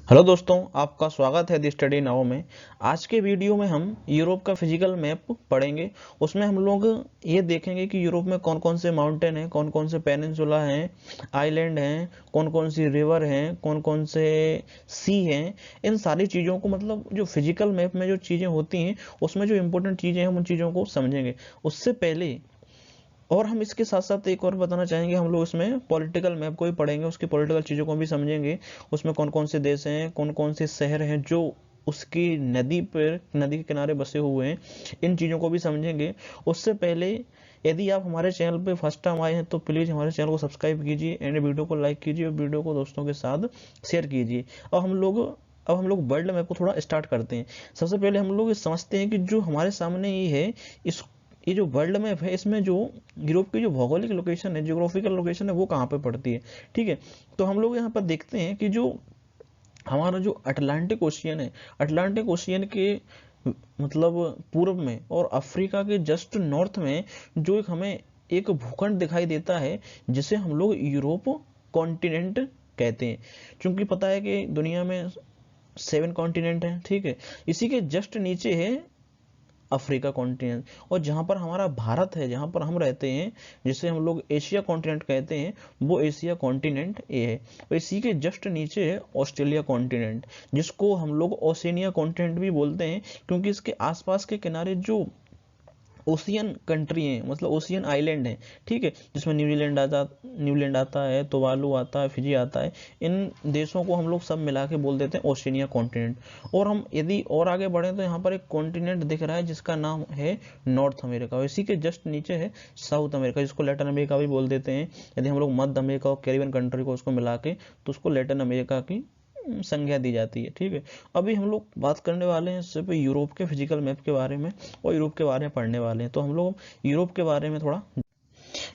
Hello दोस्तों, आपका स्वागत है द स्टडी नाउ में। आज के वीडियो में हम यूरोप का फिजिकल मैप पढ़ेंगे। उसमें हम लोग ये देखेंगे कि यूरोप में कौन कौन से माउंटेन हैं, कौन कौन से पेनिनसुला हैं, आइलैंड हैं, कौन कौन सी रिवर हैं, कौन कौन से सी हैं। इन सारी चीज़ों को मतलब जो फिजिकल मैप में जो चीज़ें होती हैं उसमें जो इंपॉर्टेंट चीज़ें हैं उन चीज़ों को समझेंगे। उससे पहले और हम इसके साथ साथ एक और बताना चाहेंगे, हम लोग इसमें पॉलिटिकल मैप को भी पढ़ेंगे, उसकी पॉलिटिकल चीज़ों को भी समझेंगे। उसमें कौन कौन से देश हैं, कौन कौन से शहर हैं जो उसकी नदी के किनारे बसे हुए हैं, इन चीज़ों को भी समझेंगे। उससे पहले यदि आप हमारे चैनल पे फर्स्ट टाइम आए हैं तो प्लीज़ हमारे चैनल को सब्सक्राइब कीजिए एंड वीडियो को लाइक कीजिए और वीडियो को दोस्तों के साथ शेयर कीजिए। अब हम लोग वर्ल्ड मैप को थोड़ा स्टार्ट करते हैं। सबसे पहले हम लोग ये समझते हैं कि जो हमारे सामने ये है, इस ये जो वर्ल्ड मैप है इसमें जो यूरोप की जो भौगोलिक लोकेशन है, जियोग्राफिकल लोकेशन है, वो कहाँ पे पड़ती है। ठीक है, तो हम लोग यहाँ पर देखते हैं कि जो हमारा जो अटलांटिक ओशियन है, अटलांटिक ओशियन के मतलब पूर्व में और अफ्रीका के जस्ट नॉर्थ में जो एक हमें एक भूखंड दिखाई देता है जिसे हम लोग यूरोप कॉन्टिनेंट कहते हैं। क्योंकि पता है कि दुनिया में 7 कॉन्टिनेंट हैं। ठीक है, इसी के जस्ट नीचे है अफ्रीका कॉन्टिनेंट, और जहाँ पर हमारा भारत है, जहाँ पर हम रहते हैं, जिसे हम लोग एशिया कॉन्टिनेंट कहते हैं, वो एशिया कॉन्टिनेंट ये है। और इसी के जस्ट नीचे है ऑस्ट्रेलिया कॉन्टिनेंट, जिसको हम लोग ओशिनिया कॉन्टिनेंट भी बोलते हैं, क्योंकि इसके आसपास के किनारे जो ओशियन कंट्री है, मतलब ओशियन आइलैंड है। ठीक है, जिसमें न्यूजीलैंड आता है, तुवालू आता है, फिजी आता है। इन देशों को हम लोग सब मिला के बोल देते हैं ओशिनिया कॉन्टिनेंट। और हम यदि और आगे बढ़े तो यहाँ पर एक कॉन्टिनेंट दिख रहा है जिसका नाम है नॉर्थ अमेरिका। इसी के जस्ट नीचे है साउथ अमेरिका, जिसको लैटिन अमेरिका भी बोल देते हैं। यदि हम लोग मध्य अमेरिका और कैरिबियन कंट्री को उसको मिला के तो उसको लैटिन अमेरिका की संज्ञा दी जाती है। ठीक है, अभी हम लोग बात करने वाले हैं सिर्फ यूरोप के फिजिकल मैप के बारे में और यूरोप के बारे में पढ़ने वाले हैं। तो हम लोग यूरोप के बारे में थोड़ा,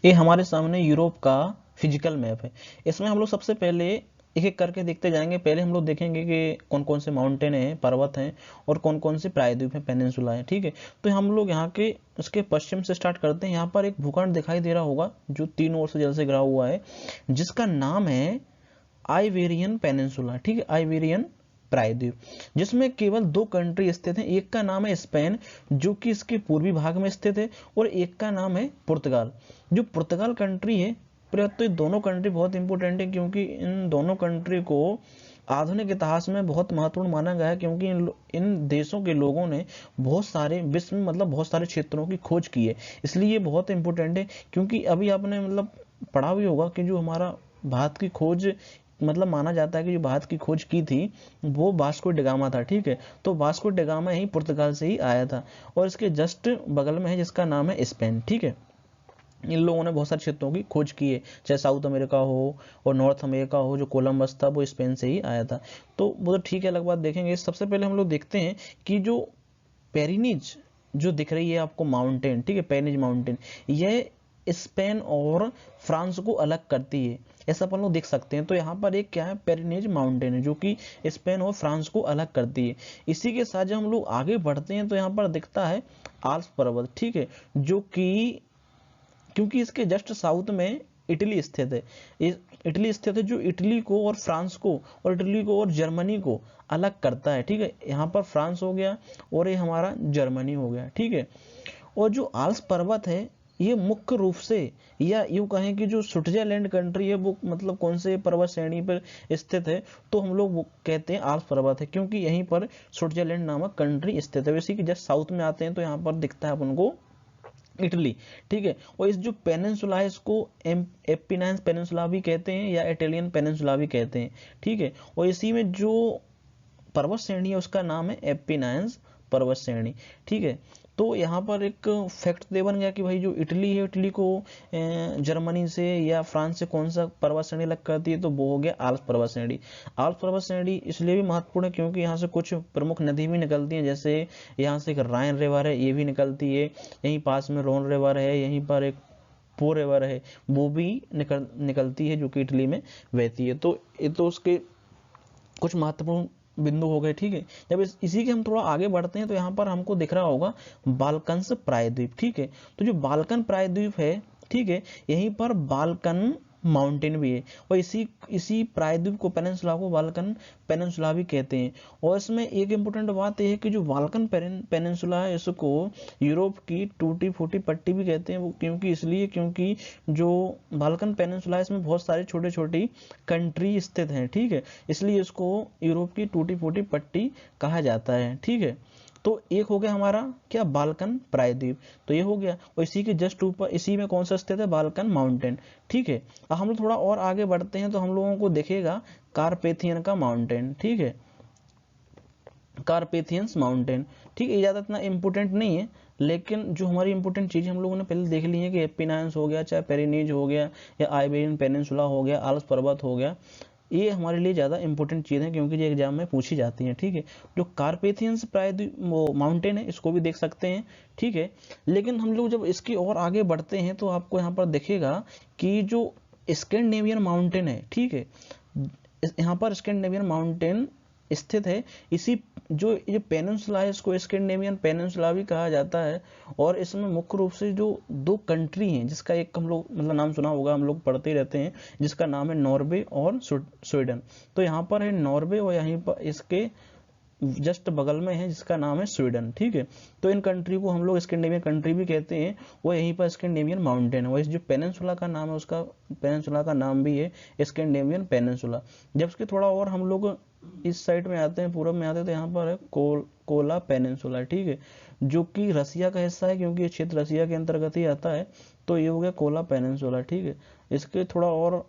ये हमारे सामने यूरोप का फिजिकल मैप है। इसमें हम लोग सबसे पहले एक एक करके देखते जाएंगे। पहले हम लोग देखेंगे कि कौन कौन से माउंटेन हैं, पर्वत हैं, और कौन कौन से प्रायद्वीप हैं, पेनिनसुला है। ठीक है, तो हम लोग यहाँ के उसके पश्चिम से स्टार्ट करते हैं। यहाँ पर एक भूखंड दिखाई दे रहा होगा जो 3 ओर से जल से गिरा हुआ है, जिसका नाम है आइबेरियन पेनिनसुला। ठीक है, आइबेरियन प्रायद्वीप, जिसमें केवल 2 कंट्री स्थित हैं। एक का नाम है स्पेन, जो कि इसके पूर्वी भाग में स्थित है, और एक का नाम है पुर्तगाल। जो पुर्तगाल कंट्री है, तो ये दोनों कंट्री बहुत इंपॉर्टेंट है, क्योंकि इन दोनों कंट्री को आधुनिक इतिहास में बहुत महत्वपूर्ण माना गया है, क्योंकि इन देशों के लोगों ने बहुत सारे विश्व में मतलब बहुत सारे क्षेत्रों की खोज की है। इसलिए ये बहुत इंपॉर्टेंट है, क्योंकि अभी आपने मतलब पढ़ा भी होगा कि जो हमारा भारत की खोज, मतलब माना जाता है कि जो भारत की खोज की थी वो वास्को डिगामा था। ठीक है, तो वास्को डिगामा ही पुर्तगाल से ही आया था, और इसके जस्ट बगल में है जिसका नाम है स्पेन। ठीक है, इन लोगों ने बहुत सारे क्षेत्रों की खोज की है, चाहे साउथ अमेरिका हो और नॉर्थ अमेरिका हो। जो कोलंबस था वो स्पेन से ही आया था। तो वो तो ठीक है, अलग बात देखेंगे। सबसे पहले हम लोग देखते हैं कि जो पेरिनीज जो दिख रही है आपको माउंटेन, ठीक है, पेरिनीज माउंटेन, यह स्पेन और फ्रांस को अलग करती है, ऐसा अपन लोग देख सकते हैं। तो यहाँ पर एक क्या है, पेरिनीज माउंटेन है, जो कि स्पेन और फ्रांस को अलग करती है। इसी के साथ जब हम लोग आगे बढ़ते हैं तो यहाँ पर दिखता है आल्प्स पर्वत। ठीक है, जो कि क्योंकि इसके जस्ट साउथ में इटली स्थित है। इटली स्थित है, जो इटली को और फ्रांस को और इटली को और जर्मनी को अलग करता है। ठीक है, यहाँ पर फ्रांस हो गया और ये हमारा जर्मनी हो गया। ठीक है, और जो आल्प्स पर्वत है ये मुख्य रूप से, या यूं कहें कि जो स्विट्जरलैंड कंट्री है वो मतलब कौन से पर्वत श्रेणी पर स्थित है, तो हम लोग वो कहते हैं आल्प्स पर्वत है, क्योंकि यहीं पर स्विट्जरलैंड नामक कंट्री स्थित है। वैसे कि जस्ट साउथ में आते हैं तो यहाँ पर दिखता है अपन को इटली। ठीक है, और इस जो पेनिनसुला है इसको एपिनाइन पेनिनसुला भी कहते हैं या इटालियन पेनिनसुला भी कहते हैं। ठीक है, और इसी में जो पर्वत श्रेणी है उसका नाम है एपिनाइंस पर्वत श्रेणी। ठीक है, तो यहाँ पर एक फैक्ट दे बन गया कि भाई जो इटली है, इटली को जर्मनी से या फ्रांस से कौन सा पर्वत श्रेणी अलग करती है, तो वो हो गया आल्प्स पर्वत श्रेणी। आल्प्स पर्वत श्रेणी इसलिए भी महत्वपूर्ण है क्योंकि यहाँ से कुछ प्रमुख नदी भी निकलती हैं, जैसे यहाँ से एक राइन रिवर है, ये भी निकलती है। यहीं पास में रोन रिवर है, यहीं पर एक पो रिवर है, वो भी निकलती है, जो कि इटली में बहती है। तो ये तो उसके कुछ महत्वपूर्ण बिंदु हो गए। ठीक है, जब इसी के हम थोड़ा आगे बढ़ते हैं तो यहाँ पर हमको दिख रहा होगा बाल्कन्स प्रायद्वीप। ठीक है, तो जो बाल्कन प्रायद्वीप है, ठीक है, यहीं पर बाल्कन माउंटेन भी है, और इसी प्रायद्वीप को पेनिनसुला को बाल्कन पेनिनसुला भी कहते हैं। और इसमें एक इम्पोर्टेंट बात यह है कि जो बाल्कन पेनिनसुला है इसको यूरोप की टूटी फूटी पट्टी भी कहते हैं। वो क्योंकि जो बाल्कन पेनिनसुला है इसमें बहुत सारी छोटी छोटी कंट्री स्थित हैं, ठीक है, इसलिए इसको यूरोप की टूटी फूटी पट्टी कहा जाता है, ठीक है। तो एक हो गया हमारा क्या, बाल्कन प्रायद्वीप, तो ये हो गया। और इसी के जस्ट ऊपर इसी में कौन सा स्थित है, बाल्कन माउंटेन, ठीक है। अब हम लोग थोड़ा और आगे बढ़ते हैं तो हम लोगों को दिखेगा कारपेथियन का माउंटेन, ठीक है, कारपेथियंस माउंटेन, ठीक है। ज़्यादा इतना इंपॉर्टेंट नहीं है, लेकिन जो हमारी इंपॉर्टेंट चीज़ हम लोगों ने पहले देख ली है कि एपिनाइन्स हो गया, चाहे पेरिनीज हो गया, या आइबेरियन पेनिनसुला हो गया, आल्प्स पर्वत हो गया, ये हमारे लिए ज़्यादा इंपॉर्टेंट चीज़ है क्योंकि ये एग्जाम में पूछी जाती हैं, ठीक है। जो कारपेथियंस प्रायद्वीप माउंटेन है इसको भी देख सकते हैं, ठीक है। लेकिन हम लोग जब इसकी और आगे बढ़ते हैं तो आपको यहाँ पर दिखेगा कि जो स्कैंडिनेवियन माउंटेन है, ठीक है, यहाँ पर स्कैंडिनेवियन माउंटेन स्थित है। इसी जो ये पेनिनसुला है इसको स्कैंडिनेवियन पेनिनसुला भी कहा जाता है। और इसमें मुख्य रूप से जो दो कंट्री हैं, जिसका एक हम लोग मतलब नाम सुना होगा, हम लोग पढ़ते ही रहते हैं, जिसका नाम है नॉर्वे और स्वीडन। तो यहाँ पर है नॉर्वे और यहीं पर इसके जस्ट बगल में है जिसका नाम है स्वीडन, ठीक है। तो इन कंट्री को हम लोग स्कैंडिनेवियन कंट्री भी कहते हैं। वो यहीं पर स्कैंडिनेवियन माउंटेन है। वो इस जो पेनिनसुला का नाम है उसका पेनिनसुला का नाम भी है स्कैंडिनेवियन पेनिनसुला। जब उसके थोड़ा और हम लोग इस साइड में आते हैं, पूरब में आते हैं, तो यहाँ पर है कोला पेनिनसुला, ठीक है, जो कि रसिया का हिस्सा है क्योंकि ये क्षेत्र रसिया के अंतर्गत ही आता है। तो ये हो गया कोला पेनिनसुला, ठीक है। इसके थोड़ा और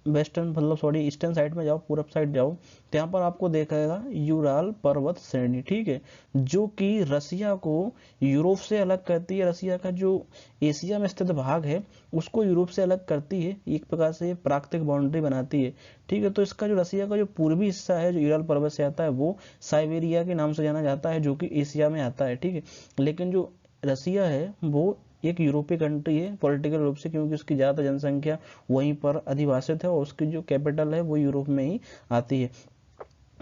वेस्टर्न मतलब सॉरी ईस्टर्न साइड में जाओ, पूरब साइड जाओ, तो यहाँ पर आपको देखेगा यूराल पर्वत श्रेणी, ठीक है, जो कि रसिया को यूरोप से अलग करती है। रसिया का जो एशिया में स्थित भाग है उसको यूरोप से अलग करती है, एक प्रकार से प्राकृतिक बाउंड्री बनाती है, ठीक है। तो इसका जो रसिया का जो पूर्वी हिस्सा है जो यूराल पर्वत से आता है वो साइबेरिया के नाम से जाना जाता है, जो कि एशिया में आता है, ठीक है। लेकिन जो रसिया है वो एक यूरोपीय कंट्री है पॉलिटिकल रूप से, क्योंकि उसकी ज़्यादा जनसंख्या वहीं पर अधिवासित है और उसकी जो कैपिटल है वो यूरोप में ही आती है।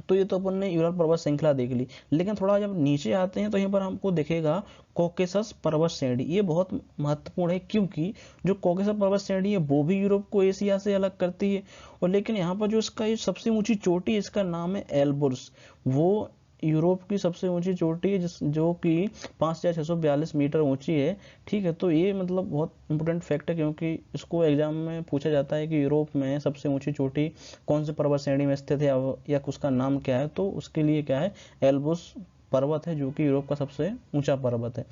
तो ये तो अपन ने यूरल पर्वत श्रृंखला देख ली। लेकिन थोड़ा जब नीचे आते हैं तो यहाँ पर हमको दिखेगा कॉकेसस पर्वत श्रेणी। ये बहुत महत्वपूर्ण है क्योंकि जो कॉकेसस पर्वत श्रेणी है वो भी यूरोप को एशिया से अलग करती है। और लेकिन यहाँ पर जो इसका ये सबसे ऊंची चोटी है इसका नाम है एल्ब्रुस। वो यूरोप की सबसे ऊंची चोटी है जो कि 5642 मीटर ऊंची है, ठीक है। तो ये मतलब बहुत इंपॉर्टेंट फैक्ट है क्योंकि इसको एग्जाम में पूछा जाता है कि यूरोप में सबसे ऊंची चोटी कौन से पर्वत श्रेणी में स्थित है या उसका नाम क्या है। तो उसके लिए क्या है, एल्ब्रुस पर्वत है जो कि यूरोप का सबसे ऊंचा पर्वत है।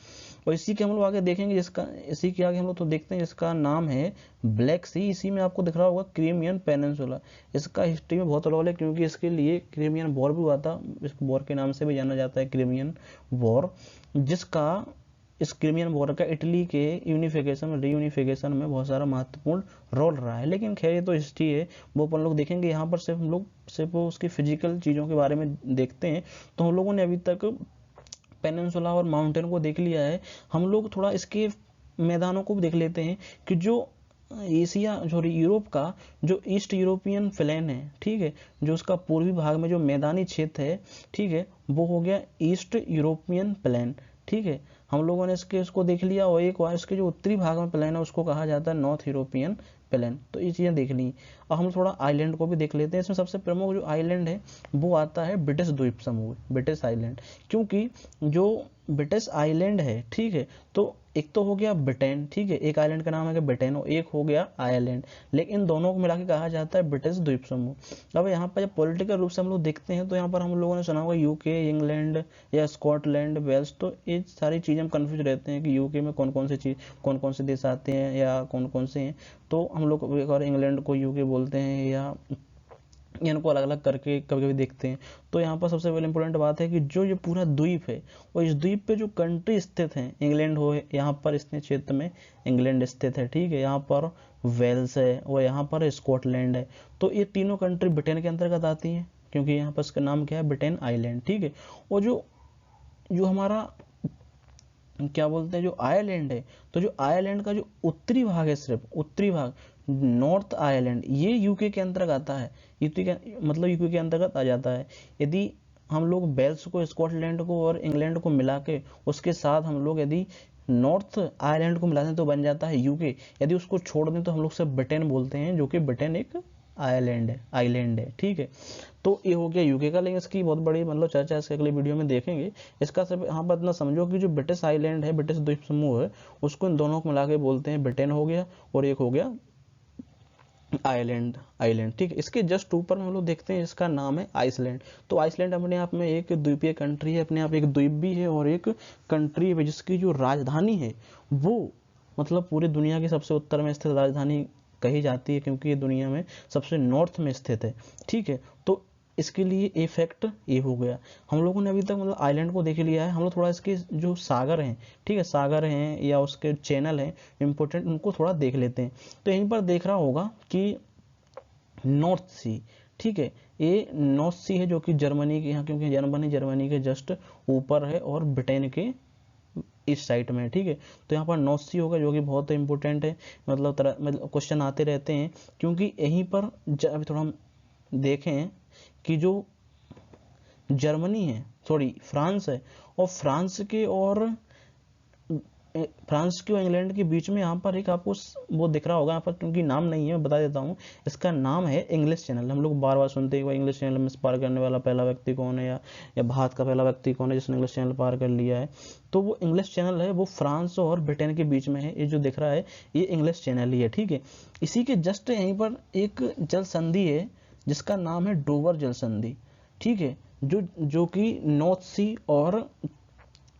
और इसी के हम लोग आगे देखेंगे इसी के आगे हम लोग तो देखते हैं जिसका नाम है ब्लैक सी। इसी में आपको दिख रहा होगा क्रीमियन पेनिनसुला। इसका हिस्ट्री में बहुत रोल है क्योंकि इसके लिए क्रीमियन वॉर भी हुआ था। इस वॉर के नाम से भी जाना जाता है क्रीमियन वॉर, जिसका इस क्रीमियन वॉर का इटली के रीयूनिफिकेशन में बहुत सारा महत्वपूर्ण रोल रहा है। लेकिन खैर ये तो हिस्ट्री है, वो अपन लोग देखेंगे। यहाँ पर सिर्फ हम लोग सिर्फ उसकी फिजिकल चीज़ों के बारे में देखते हैं। तो हम लोगों ने अभी तक पेनिनसुला और माउंटेन को देख लिया है। हम लोग थोड़ा इसके मैदानों को भी देख लेते हैं कि जो एशिया जो यूरोप का जो ईस्ट यूरोपियन प्लेन है, ठीक है, जो उसका पूर्वी भाग में जो मैदानी क्षेत्र है, ठीक है, वो हो गया ईस्ट यूरोपियन प्लेन, ठीक है। हम लोगों ने इसको देख लिया। और एक बार इसके जो उत्तरी भाग में प्लेन है उसको कहा जाता है नॉर्थ यूरोपियन प्लेन। तो ये चीज़ें देख ली। और हम थोड़ा आइलैंड को भी देख लेते हैं। इसमें सबसे प्रमुख जो आइलैंड है वो आता है ब्रिटिश द्वीप समूह, ब्रिटिश आइलैंड। क्योंकि जो ब्रिटिश आइलैंड है, ठीक है, तो एक तो हो गया ब्रिटेन, ठीक है, एक आइलैंड का नाम है ब्रिटेन और एक हो गया आयरलैंड, लेकिन इन दोनों को मिला के कहा जाता है ब्रिटिश द्वीप समूह। अब यहाँ पर जब पॉलिटिकल रूप से हम लोग देखते हैं तो यहाँ पर हम लोगों ने सुना होगा यूके, इंग्लैंड या स्कॉटलैंड, वेल्स। तो ये सारी चीज़ें हम कंफ्यूज रहते हैं कि यूके में कौन कौन से देश आते हैं या कौन कौन से हैं। तो हम लोग एक और इंग्लैंड को यूके बोलते हैं या इनको अलग अलग करके कभी कभी देखते हैं। तो यहाँ पर सबसे पहले इंपॉर्टेंट बात है कि जो ये पूरा द्वीप है और इस द्वीप पे जो कंट्री स्थित है, इंग्लैंड हो, यहाँ पर इस क्षेत्र में इंग्लैंड स्थित है, ठीक है, यहाँ पर वेल्स है और यहाँ पर स्कॉटलैंड है। तो ये तीनों कंट्री ब्रिटेन के अंतर्गत आती हैं क्योंकि यहाँ पर इसका नाम क्या है, ब्रिटेन आइलैंड, ठीक है। और जो हमारा क्या बोलते हैं जो आयरलैंड है, तो जो आयरलैंड का जो उत्तरी भाग है, सिर्फ उत्तरी भाग नॉर्थ आयरलैंड, ये यूके के अंतर्गत आता है। यूके के अंतर्गत आ जाता है। यदि हम लोग वेल्स को, स्कॉटलैंड को और इंग्लैंड को मिला के उसके साथ हम लोग यदि नॉर्थ आयरलैंड को मिला दें तो बन जाता है यूके। यदि उसको छोड़ दें तो हम लोग सिर्फ ब्रिटेन बोलते हैं, जो कि ब्रिटेन एक आइलैंड है, ठीक है। तो ये हो गया यूके का, लेकिन इसकी बहुत बड़ी मतलब चर्चा इसके अगले वीडियो में देखेंगे। इसका सिर्फ यहाँ पर इतना समझो कि जो ब्रिटिश आइलैंड है, ब्रिटिश द्वीप समूह है, उसको इन दोनों को मिला के बोलते हैं ब्रिटेन हो गया, और एक हो गया आइलैंड, ठीक है। इसके जस्ट ऊपर में हम लोग देखते हैं, इसका नाम है आइसलैंड। तो आइसलैंड अपने आप में एक द्वीपीय कंट्री है, अपने आप एक द्वीप भी है और एक कंट्री है, जिसकी जो राजधानी है वो मतलब पूरी दुनिया की सबसे उत्तर में स्थित राजधानी कही जाती है, क्योंकि ये दुनिया में सबसे नॉर्थ में स्थित है, ठीक है। तो इसके लिए ए फैक्ट ये हो गया। हम लोगों ने अभी तक मतलब आइलैंड को देख लिया है, हम लोग थोड़ा इसके जो सागर हैं, ठीक है, सागर हैं या उसके चैनल हैं इंपॉर्टेंट, उनको थोड़ा देख लेते हैं। तो यहीं पर देख रहा होगा कि नॉर्थ सी, ठीक है, ये नॉर्थ सी है जो कि जर्मनी के यहाँ, क्योंकि जर्मनी के जस्ट ऊपर है और ब्रिटेन के इस साइड में, ठीक है। तो यहाँ पर नॉर्थ सी होगा, जो कि बहुत इंपॉर्टेंट है, मतलब क्वेश्चन आते रहते हैं, क्योंकि यहीं पर अभी थोड़ा हम देखें कि जो जर्मनी है, सॉरी फ्रांस है, और फ्रांस के और इंग्लैंड के बीच में यहाँ पर एक आपको वो दिख रहा होगा यहाँ पर, क्योंकि नाम नहीं है, मैं बता देता हूँ। इसका नाम है इंग्लिश चैनल। हम लोग बार बार सुनते हैं इंग्लिश चैनल में पार करने वाला पहला व्यक्ति कौन है, या भारत का पहला व्यक्ति कौन है जिसने इंग्लिश चैनल पार कर लिया है। तो वो इंग्लिश चैनल है, वो फ्रांस और ब्रिटेन के बीच में है। ये जो दिख रहा है ये इंग्लिश चैनल ही है, ठीक है। इसी के जस्ट यहीं पर एक जल संधि है जिसका नाम है डोवर जल संधि, ठीक है, जो कि नॉर्थ सी और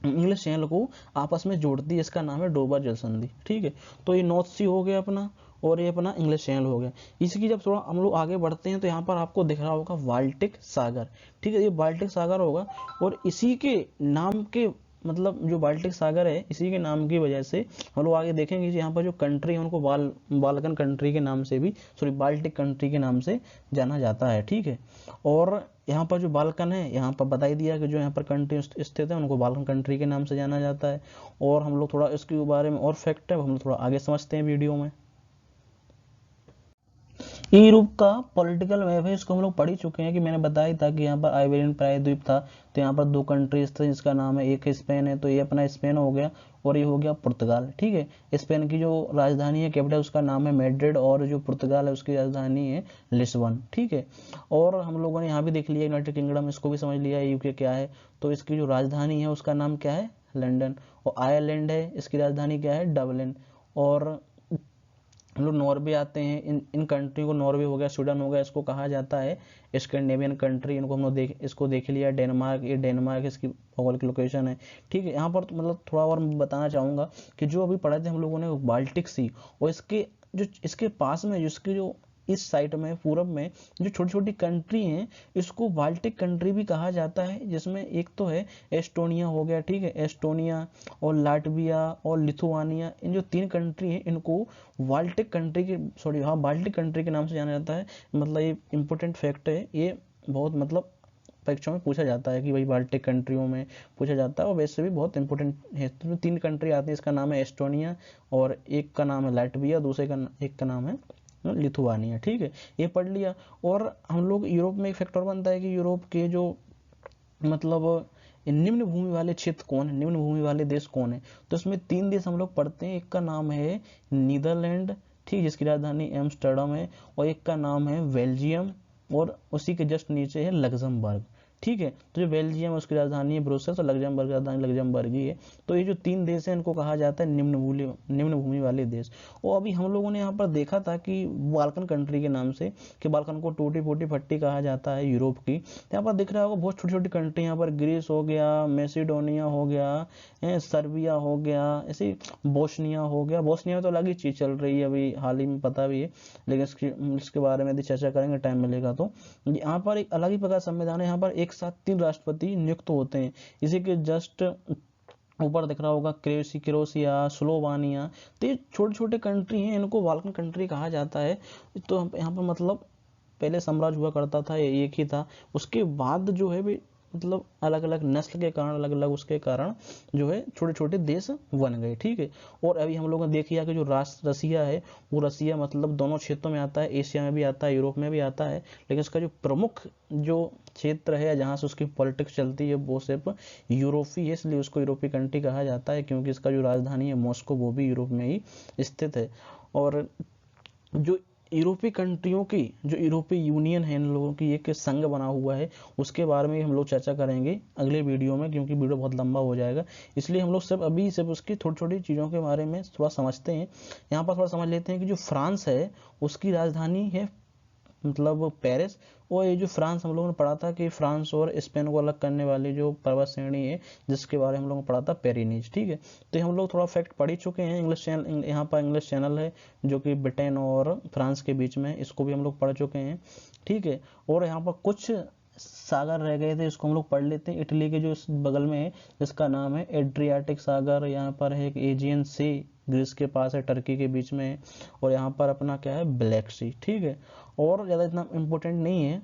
इंग्लिश चैनल को आपस में जोड़ती है। इसका नाम है डोवर जल संधि, ठीक है। तो ये नॉर्थ सी हो गया अपना, और ये अपना इंग्लिश चैनल हो गया। इसकी जब थोड़ा हम लोग आगे बढ़ते हैं तो यहाँ पर आपको दिख रहा होगा बाल्टिक सागर, ठीक है, ये बाल्टिक सागर होगा। और इसी के नाम के मतलब जो बाल्टिक सागर है, इसी के नाम की वजह से हम लोग आगे देखेंगे कि यहाँ पर जो कंट्री है उनको बाल्कन कंट्री के नाम से भी, सॉरी बाल्टिक कंट्री के नाम से जाना जाता है, ठीक है। और यहाँ पर जो बाल्कन है, यहाँ पर बता ही दिया कि जो यहाँ पर कंट्री स्थित है उनको बाल्कन कंट्री के नाम से जाना जाता है। और हम लोग थोड़ा इसके बारे में और फैक्ट है, हम लोग थोड़ा आगे समझते हैं वीडियो में। यूरोप का पॉलिटिकल मैप है, इसको हम लोग पढ़ ही चुके हैं, कि मैंने बताया था कि यहाँ पर आइबेरियन प्रायद्वीप था, तो यहाँ पर दो कंट्रीज थे जिसका नाम है, एक स्पेन है, तो ये अपना स्पेन हो गया, और ये हो गया पुर्तगाल, ठीक है। स्पेन की जो राजधानी है, कैपिटल, उसका नाम है मैड्रिड, और जो पुर्तगाल है उसकी राजधानी है लिस्बन, ठीक है। और हम लोगों ने यहाँ भी देख लिया यूनाइटेड किंगडम, इसको भी समझ लिया यूके क्या है। तो इसकी जो राजधानी है उसका नाम क्या है, लंदन। और आयरलैंड है, इसकी राजधानी क्या है, डबलिन। और हम लोग नॉर्वे आते हैं, इन कंट्री को, नॉर्वे हो गया, स्वीडन हो गया, इसको कहा जाता है स्कैंडिनेवियन कंट्री। इनको हम लोग इसको देख लिया। डेनमार्क, ये डेनमार्क इसकी भौगोलिक लोकेशन है, ठीक है। यहाँ पर तो मतलब थोड़ा और बताना चाहूँगा कि जो अभी पढ़े थे हम लोगों ने बाल्टिक सी, और इसके पास में जिसकी जो इस साइड में पूरब में जो छोटी छोटी कंट्री हैं, इसको बाल्टिक कंट्री भी कहा जाता है, जिसमें एक तो है एस्टोनिया हो गया, ठीक है, एस्टोनिया और लाटविया और लिथुआनिया, इन जो तीन कंट्री हैं इनको बाल्टिक कंट्री के, सॉरी हाँ, बाल्टिक कंट्री के नाम से जाना जाता है। मतलब ये इंपॉर्टेंट फैक्ट है, ये बहुत मतलब परीक्षाओं में पूछा जाता है कि भाई बाल्टिक कंट्रियों में पूछा जाता है, और वैसे भी बहुत इंपॉर्टेंट है। तो तीन कंट्री आती है, इसका नाम है एस्टोनिया, और एक का नाम है लाटविया, एक का नाम है लिथुआनिया, ठीक है, ये पढ़ लिया। और हम लोग यूरोप में एक फैक्टर बनता है कि यूरोप के जो मतलब निम्न भूमि वाले क्षेत्र कौन है, निम्न भूमि वाले देश कौन है। तो इसमें तीन देश हम लोग पढ़ते हैं, एक का नाम है नीदरलैंड, ठीक, जिसकी राजधानी एम्स्टर्डम है, और एक का नाम है बेल्जियम, और उसी के जस्ट नीचे है लग्जमबर्ग, ठीक है। तो जो बेल्जियम है उसकी राजधानी है ब्रुसेल्स, तो लग्जमबर्ग की राजधानी लग्जमबर्ग ही है। तो ये जो तीन देश हैं इनको कहा जाता है निम्न भूमि वाले देश। और अभी हम लोगों ने यहाँ पर देखा था कि बाल्कन कंट्री के नाम से, कि बाल्कन को टूटी फूटी फट्टी कहा जाता है यूरोप की। यहाँ पर दिख रहा होगा बहुत छोटी छोटी कंट्री, यहाँ पर ग्रीस हो गया, मैसिडोनिया हो गया, सर्बिया हो गया, ऐसे बोस्निया हो गया। बोस्निया में तो अलग ही चीज चल रही है अभी हाल ही में, पता भी है, लेकिन इसके बारे में यदि चर्चा करेंगे टाइम मिलेगा तो। यहाँ पर एक अलग ही प्रकार संविधान है, यहाँ पर एक साथ तीन राष्ट्रपति नियुक्त होते हैं। इसी के जस्ट ऊपर दिख रहा होगा क्रोएशिया, स्लोवानिया। तो ये छोटे छोटे कंट्री हैं, इनको बाल्कन कंट्री कहा जाता है। तो यहाँ पर मतलब पहले साम्राज्य हुआ करता था, ये एक ही था। उसके बाद जो है मतलब अलग अलग नस्ल के कारण, अलग अलग उसके कारण जो है छोटे छोटे देश बन गए, ठीक है। और अभी हम लोगों ने देख लिया कि जो राष्ट्र रसिया है, वो रसिया मतलब दोनों क्षेत्रों में आता है, एशिया में भी आता है, यूरोप में भी आता है, लेकिन उसका जो प्रमुख जो क्षेत्र है जहाँ से उसकी पॉलिटिक्स चलती है वो सिर्फ यूरोपी है, इसलिए उसको यूरोपीय कंट्री कहा जाता है, क्योंकि इसका जो राजधानी है मॉस्को वो भी यूरोप में ही स्थित है। और जो यूरोपीय कंट्रियों की, जो यूरोपीय यूनियन है, इन लोगों की एक संघ बना हुआ है, उसके बारे में हम लोग चर्चा करेंगे अगले वीडियो में, क्योंकि वीडियो बहुत लंबा हो जाएगा, इसलिए हम लोग सिर्फ अभी सिर्फ उसकी थोड़ी छोटी चीज़ों के बारे में थोड़ा समझते हैं। यहाँ पर थोड़ा समझ लेते हैं कि जो फ्रांस है उसकी राजधानी है मतलब पेरिस। और ये जो फ्रांस हम लोगों ने पढ़ा था कि फ्रांस और स्पेन को अलग करने वाली जो पर्वत श्रेणी है जिसके बारे में हम लोगों ने पढ़ा था पेरिनीज, ठीक है। तो हम लोग थोड़ा फैक्ट पढ़ ही चुके हैं। इंग्लिश चैनल, यहाँ पर इंग्लिश चैनल है जो कि ब्रिटेन और फ्रांस के बीच में, इसको भी हम लोग पढ़ चुके हैं, ठीक है। और यहाँ पर कुछ सागर रह गए थे, इसको हम लोग पढ़ लेते हैं। इटली के जो बगल में है जिसका नाम है एड्रियाटिक सागर, यहाँ पर है एक एजियन सी ग्रीस के पास है, टर्की के बीच में है, और यहाँ पर अपना क्या है ब्लैक सी, ठीक है। और ज़्यादा इतना इम्पोर्टेंट नहीं है,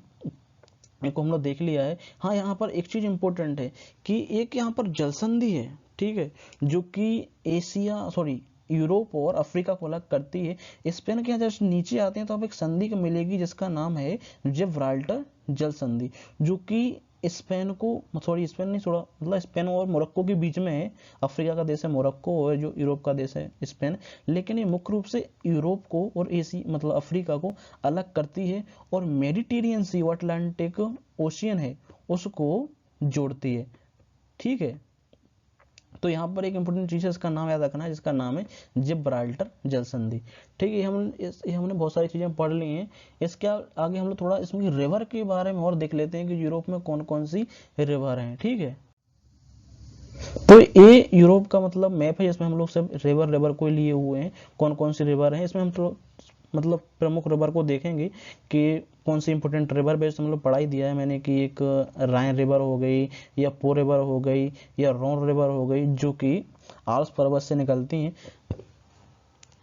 को हम लोग देख लिया है। हाँ, यहाँ पर एक चीज़ इम्पोर्टेंट है कि एक यहाँ पर जलसंधि है, ठीक है, जो कि एशिया सॉरी यूरोप और अफ्रीका को अलग करती है। स्पेन के यहाँ जब नीचे आते हैं तो आप एक संधि को मिलेगी जिसका नाम है जिब्राल्टर जल संधि, जो कि स्पेन को सॉरी स्पेन नहीं छोड़ा मतलब स्पेन और मोरक्को के बीच में है। अफ्रीका का देश है मोरक्को और जो यूरोप का देश है स्पेन, लेकिन ये मुख्य रूप से यूरोप को और एशिया मतलब अफ्रीका को अलग करती है, और मेडिटेरियन सी अटलांटिक ओशियन है उसको जोड़ती है, ठीक है। तो यहाँ पर एक इंपॉर्टेंट चीज है, इसका नाम याद रखना है, जिसका नाम है जिब्राल्टर जल संधि, ठीक है। हमने बहुत सारी चीजें पढ़ ली हैं। इसके आगे हम लोग थोड़ा इसमें रिवर के बारे में और देख लेते हैं कि यूरोप में कौन कौन सी रिवर हैं, ठीक है। तो ये यूरोप का मतलब मैप है, जिसमें हम लोग सब रिवर को लिए हुए हैं, कौन कौन सी रिवर हैं। इसमें हम तो मतलब प्रमुख रिवर को देखेंगे कि कौन सी इंपोर्टेंट रिवर बेस्ड हम लोग पढ़ाई दिया है मैंने, कि एक राइन रिवर हो गई, या पो रिवर हो गई, या रोन रिवर हो गई, जो कि आल्प्स पर्वत से निकलती हैं।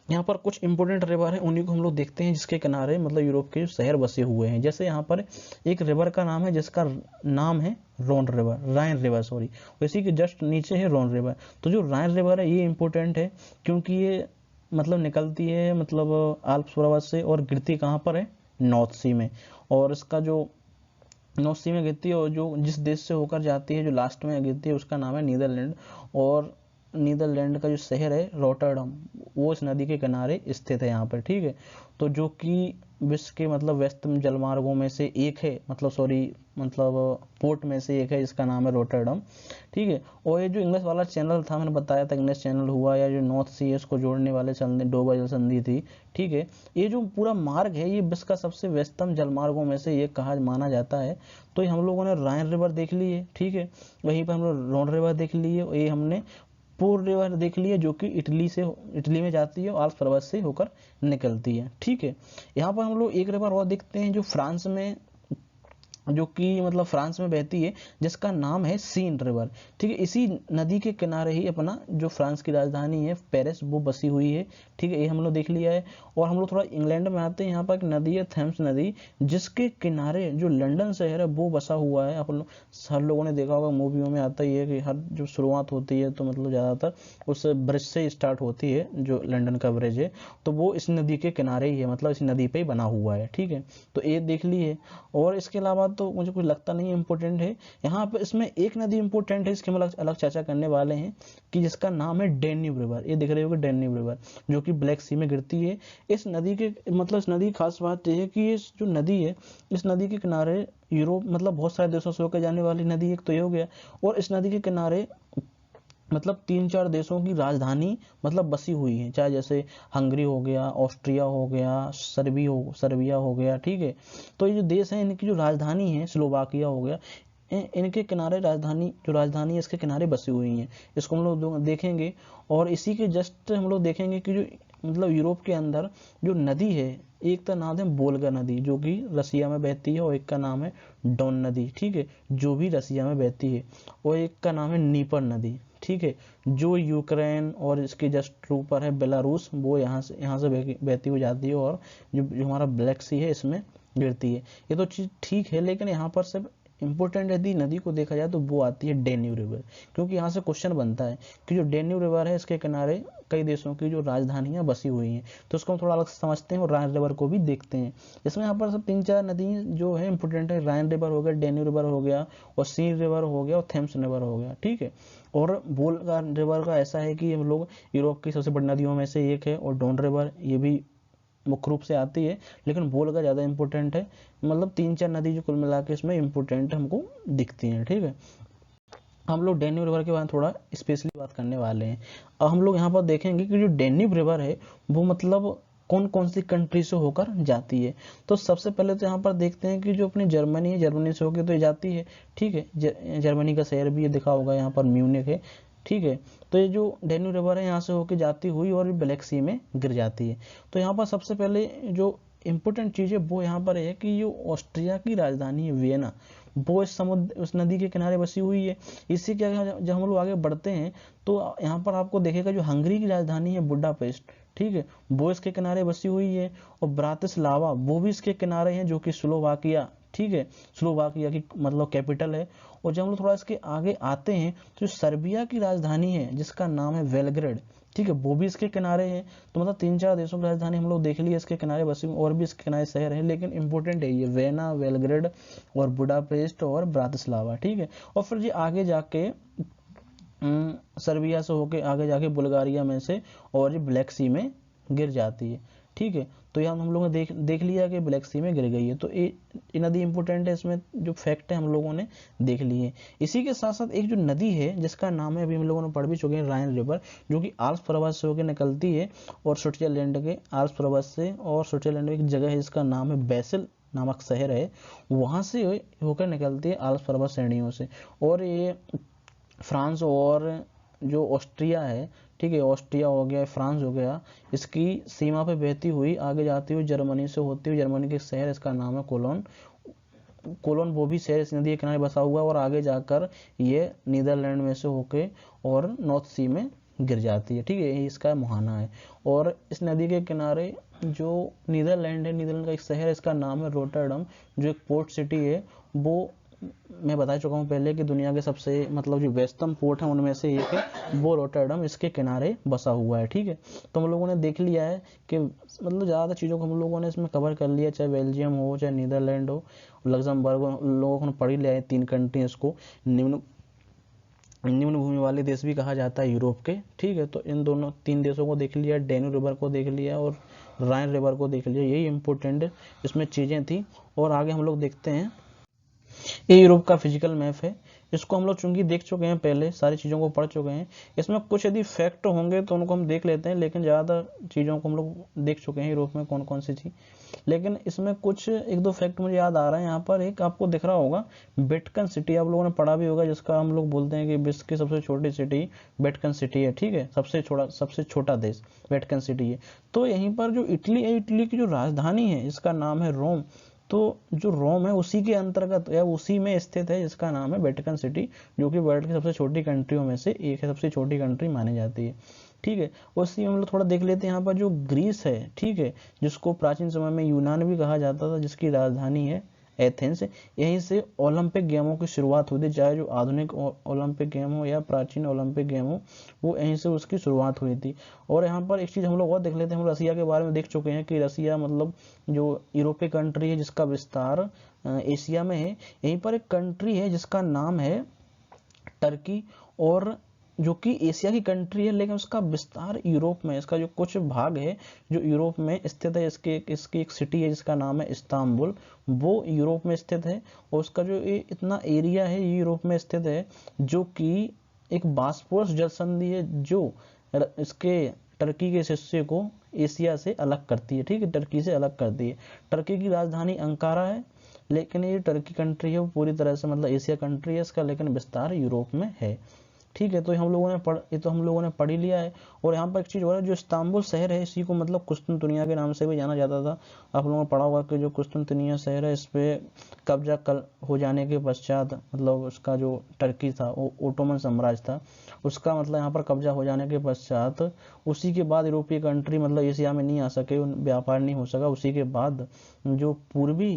यहाँ पर कुछ इंपोर्टेंट रिवर है, उन्हीं को हम लोग देखते हैं, जिसके किनारे मतलब यूरोप के शहर बसे हुए हैं। जैसे यहाँ पर एक रिवर का नाम है जिसका नाम है रोन रिवर, राइन रिवर सॉरी, इसी के जस्ट नीचे है रोन रिवर। तो जो राइन रिवर है ये इंपॉर्टेंट है क्योंकि ये मतलब निकलती है मतलब आल्प्स पर्वत से, और गिरती कहाँ पर है नॉर्थ सी में। और इसका जो नॉर्थ सी में गिरती है और जो जिस देश से होकर जाती है जो लास्ट में गिरती है उसका नाम है नीदरलैंड। और नीदरलैंड का जो शहर है रोटरडम, वो इस नदी के किनारे स्थित है यहाँ पर, ठीक है। तो जो कि विश्व के मतलब व्यस्तम जलमार्गों में से एक है, मतलब सॉरी मतलब पोर्ट में से एक है, जिसका नाम है रोटरडम, ठीक है। और ये जो इंग्लिश वाला चैनल था मैंने बताया था, इंग्लिश चैनल हुआ, या जो नॉर्थ सी है इसको जोड़ने वाले संधि डोबर जल संधि थी, ठीक है। ये जो पूरा मार्ग है ये विश्व का सबसे व्यस्तम जलमार्गों में से एक कहा माना जाता है। तो हम लोगों ने राइन रिवर देख ली है, ठीक है, वहीं पर हम लोग रोन रिवर देख ली है, ये हमने पूर रिवर देख ली है जो कि इटली में जाती है और आल्प्स पर्वत से होकर निकलती है, ठीक है। यहाँ पर हम लोग एक रिवर और देखते हैं जो फ्रांस में, जो कि मतलब फ्रांस में बहती है, जिसका नाम है सीन रिवर, ठीक है। इसी नदी के किनारे ही अपना जो फ्रांस की राजधानी है पेरिस वो बसी हुई है, ठीक है, ये हम लोग देख लिया है। और हम लोग थोड़ा इंग्लैंड में आते हैं, यहाँ पर एक नदी है थेम्स नदी, जिसके किनारे जो लंदन शहर है वो बसा हुआ है। आप लोग हर लोगों ने देखा होगा, मूवियों में आता ही है कि हर जो शुरुआत होती है तो मतलब ज़्यादातर उस ब्रिज से स्टार्ट होती है, जो लंदन का ब्रिज है, तो वो इस नदी के किनारे ही है, मतलब इस नदी पे ही बना हुआ है, ठीक है। तो ये देख ली है। और इसके अलावा तो मुझे कुछ लगता नहीं इम्पोर्टेंट है। यहाँ पे इसमें एक नदी इम्पोर्टेंट है, इसके हम अलग चर्चा करने वाले हैं, कि जिसका नाम है डैन्यूब रिवर, ये दिख रही होगी डैन्यूब रिवर, जो कि ब्लैक सी में गिरती है। इस नदी के मतलब इस नदी की खास बात यह है कि ये जो नदी है, इस नदी के किनारे यूरोप मतलब बहुत सारे देशों से होकर जाने वाली नदी एक तो ये हो गया, और इस नदी के किनारे मतलब 3-4 देशों की राजधानी मतलब बसी हुई है, चाहे जैसे हंगरी हो गया, ऑस्ट्रिया हो गया, सर्बिया हो गया, ठीक है। तो ये जो देश हैं इनकी जो राजधानी है, स्लोवाकिया हो गया, इनके किनारे जो राजधानी है इसके किनारे बसी हुई हैं। इसको हम लोग देखेंगे। और इसी के जस्ट हम लोग देखेंगे कि जो मतलब यूरोप के अंदर जो नदी है, एक का नाम है बोल्गा नदी जो कि रसिया में बहती है, और एक का नाम है डॉन नदी, ठीक है, जो भी रसिया में बहती है, और एक का नाम है नीपर नदी, ठीक है, जो यूक्रेन और इसके जस्ट ऊपर है बेलारूस, वो यहाँ से बहती हुई जाती है, और जो हमारा ब्लैक सी है इसमें गिरती है। ये तो चीज़ ठीक है, लेकिन यहाँ पर सिर्फ इम्पोर्टेंट यदि नदी को देखा जाए तो वो आती है डेन्यूब रिवर, क्योंकि यहाँ से क्वेश्चन बनता है कि जो डेन्यूब रिवर है इसके किनारे कई देशों की जो राजधानियां बसी हुई हैं, तो उसको हम थोड़ा अलग से समझते हैं और राइन रिवर को भी देखते हैं। इसमें यहाँ पर सब 3-4 नदी जो है इंपॉर्टेंट है, राइन रिवर हो गया, डेन्यूब रिवर हो गया, और सीन रिवर हो गया, और थेम्स रिवर हो गया, ठीक है। और वोल्गा रिवर का ऐसा है कि हम लोग यूरोप की सबसे बड़ी नदियों में से एक है, और डॉन रिवर ये भी मुख्य रूप से आती है, लेकिन वोल्गा ज़्यादा इंपॉर्टेंट है। मतलब 3-4 नदी जो कुल मिला के इसमें इंपॉर्टेंट हमको दिखती हैं, ठीक है। हम लोग डेन्यूब रिवर के बारे में थोड़ा स्पेशली बात करने वाले हैं। अब हम लोग यहाँ पर देखेंगे कि जो डेन्यूब रिवर है वो मतलब कौन कौन सी कंट्री से होकर जाती है। तो सबसे पहले तो यहाँ पर देखते हैं कि जो अपनी जर्मनी है, जर्मनी से होकर तो ये जाती है, ठीक है। जर्मनी का शहर भी ये दिखा होगा यहाँ पर, म्यूनिख है, ठीक है। तो ये जो डेन्यूब रिवर है यहाँ से होकर जाती हुई और ब्लैक सी में गिर जाती है। तो यहाँ पर सबसे पहले जो इम्पोर्टेंट चीज़ है वो यहाँ पर है कि जो ऑस्ट्रिया की राजधानी है वियना, वो इस समुद्र, उस नदी के किनारे बसी हुई है। इससे क्या है, जब हम लोग आगे बढ़ते हैं तो यहाँ पर आपको देखेगा जो हंगरी की राजधानी है बुडापेस्ट, ठीक है, वो इसके किनारे बसी हुई है। और ब्रातिस्लावा वो भी इसके किनारे हैं, जो कि स्लोवाकिया, ठीक है, स्लोवाकिया की मतलब कैपिटल है। और जब हम लोग थोड़ा इसके आगे आते हैं तो सर्बिया की राजधानी है जिसका नाम है बेलग्रेड, ठीक है, वो भी इसके किनारे है। तो मतलब 3-4 देशों की राजधानी हम लोग देख लिए इसके किनारे बसी, और भी इसके किनारे शहर है, लेकिन इंपॉर्टेंट है ये वेना, बेलग्रेड और बुडापेस्ट और ब्रातिस्लावा, ठीक है। और फिर ये आगे जाके सर्बिया से होके आगे जाके बुल्गारिया में से और ये ब्लैक सी में गिर जाती है, ठीक है। तो यहाँ हम लोगों ने देख लिया कि ब्लैक सी में गिर गई है। तो ये नदी इंपॉर्टेंट है, इसमें जो फैक्ट है हम लोगों ने देख लिए। इसी के साथ साथ एक जो नदी है जिसका नाम है, अभी हम लोगों ने पढ़ भी चुके हैं, राइन रिवर, जो कि आल्प्स पर्वत से होकर निकलती है और स्विट्जरलैंड के आल्प्स पर्वत से, और स्विट्जरलैंड में एक जगह है जिसका नाम है बेसिल नामक शहर है, वहां से होकर निकलती है आल्प्स पर्वत श्रेणियों से। और ये फ्रांस और जो ऑस्ट्रिया है, ठीक है, ऑस्ट्रिया हो गया, फ्रांस हो गया, इसकी सीमा पे बहती हुई आगे जाती हुई जर्मनी से होती हुई, जर्मनी के शहर इसका नाम है कोलोन, कोलोन वो भी शहर इस नदी के किनारे बसा हुआ है, और आगे जाकर ये नीदरलैंड में से होके और नॉर्थ सी में गिर जाती है, ठीक है, ये इसका मुहाना है। और इस नदी के किनारे जो नीदरलैंड है, नीदरलैंड का एक शहर है, इसका नाम है रोटरडम, जो एक पोर्ट सिटी है। वो मैं बता चुका हूँ पहले कि दुनिया के सबसे मतलब जो व्यस्तम पोर्ट है उनमें से एक है, वो रोटरडम इसके किनारे बसा हुआ है, ठीक है। तो हम लोगों ने देख लिया है कि मतलब ज़्यादा चीज़ों को हम लोगों ने इसमें कवर कर लिया, चाहे बेल्जियम हो, चाहे नीदरलैंड हो, लग्जमबर्ग हो, लोगों ने पढ़ ही लिया है। 3 कंट्री इसको निम्न भूमि वाले देश भी कहा जाता है यूरोप के, ठीक है। तो इन दोनों 3 देशों को देख लिया, डेन्यूब रिवर को देख लिया और राइन रिवर को देख लिया, यही इंपॉर्टेंट इसमें चीज़ें थी। और आगे हम लोग देखते हैं, ये यूरोप का फिजिकल मैप है, इसको हम लोग चूंकि देख चुके हैं पहले, सारी चीज़ों को पढ़ चुके हैं। इसमें कुछ यदि फैक्ट होंगे तो उनको हम देख लेते हैं, लेकिन ज़्यादा चीज़ों को हम लोग देख चुके हैं यूरोप में कौन कौन सी थी। लेकिन इसमें कुछ 1-2 फैक्ट मुझे याद आ रहा है। यहाँ पर एक आपको दिख रहा होगा वेटिकन सिटी, आप लोगों ने पढ़ा भी होगा, जिसका हम लोग बोलते हैं कि विश्व की सबसे छोटी सिटी वेटिकन सिटी है, ठीक है, सबसे छोटा देश वेटिकन सिटी है। तो यहीं पर जो इटली है, इटली की जो राजधानी है इसका नाम है रोम। तो जो रोम है उसी के अंतर्गत या उसी में स्थित है, जिसका नाम है वेटिकन सिटी, जो कि वर्ल्ड की सबसे छोटी कंट्रियों में से एक है, सबसे छोटी कंट्री मानी जाती है, ठीक है। उसी हम लोग थोड़ा देख लेते हैं यहाँ पर जो ग्रीस है, ठीक है, जिसको प्राचीन समय में यूनान भी कहा जाता था, जिसकी राजधानी है एथेंस। यहीं से ओलंपिक गेमों की शुरुआत हुई थी, चाहे जो आधुनिक ओलंपिक गेम हो या प्राचीन ओलंपिक गेम हो, वो यहीं से उसकी शुरुआत हुई थी। और यहाँ पर एक चीज़ हम लोग और देख लेते हैं, हम रसिया के बारे में देख चुके हैं कि रसिया मतलब जो यूरोपीय कंट्री है जिसका विस्तार एशिया में है। यहीं पर एक कंट्री है जिसका नाम है टर्की, और जो कि एशिया की कंट्री है, लेकिन उसका विस्तार यूरोप में, इसका जो कुछ भाग है जो यूरोप में स्थित है। इसकी एक सिटी है जिसका नाम है इस्तांबुल, वो यूरोप में स्थित है। और उसका जो ये इतना एरिया है ये यूरोप में स्थित है, जो कि एक बास्पोरस जल संधि है जो इसके टर्की के हिस्से को एशिया से अलग करती है, ठीक है, टर्की से अलग करती है। टर्की की राजधानी अंकारा है, लेकिन ये टर्की कंट्री है वो पूरी तरह से मतलब एशिया कंट्री है इसका, लेकिन विस्तार यूरोप में है, ठीक है। तो हम लोगों ने पढ़ ही लिया है। और यहाँ पर एक चीज़ और है, जो इस्तांबुल शहर है इसी को मतलब कुस्तुनतुनिया के नाम से भी जाना जाता था। आप लोगों ने पढ़ा होगा कि जो कुस्तुनतुनिया शहर है, इस पे कब्जा हो जाने के पश्चात, मतलब उसका जो टर्की था, वो ओटोमन साम्राज्य था, उसका मतलब यहाँ पर कब्जा हो जाने के पश्चात उसी के बाद यूरोपीय कंट्री मतलब एशिया में नहीं आ सके, व्यापार नहीं हो सका। उसी के बाद जो पूर्वी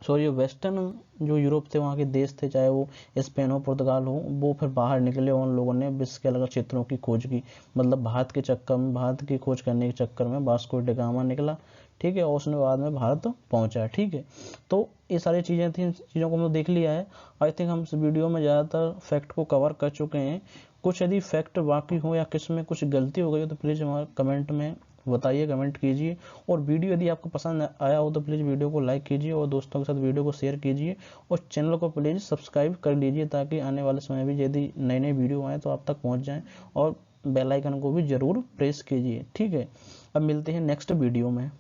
सॉरी वेस्टर्न जो यूरोप थे, वहाँ के देश थे, चाहे वो स्पेन हो, पुर्तगाल हो, वो फिर बाहर निकले और उन लोगों ने विश्व के अलग अलग क्षेत्रों की खोज की। मतलब भारत के चक्कर में, भारत की खोज करने के चक्कर में वास्को ड गामा निकला, ठीक है, और उसने बाद में भारत पहुंचा, ठीक है। तो ये सारी चीज़ें थी, इन चीज़ों को हमने देख लिया है। आई थिंक हम इस वीडियो में ज़्यादातर फैक्ट को कवर कर चुके हैं। कुछ यदि फैक्ट बाकी हो या किस में कुछ गलती हो गई हो तो प्लीज़ हमारे कमेंट में बताइए, कमेंट कीजिए। और वीडियो यदि आपको पसंद आया हो तो प्लीज़ वीडियो को लाइक कीजिए और दोस्तों के साथ वीडियो को शेयर कीजिए और चैनल को प्लीज़ सब्सक्राइब कर लीजिए, ताकि आने वाले समय भी यदि नई नई वीडियो आए तो आप तक पहुंच जाएं। और बेल आइकन को भी ज़रूर प्रेस कीजिए, ठीक है। अब मिलते हैं नेक्स्ट वीडियो में।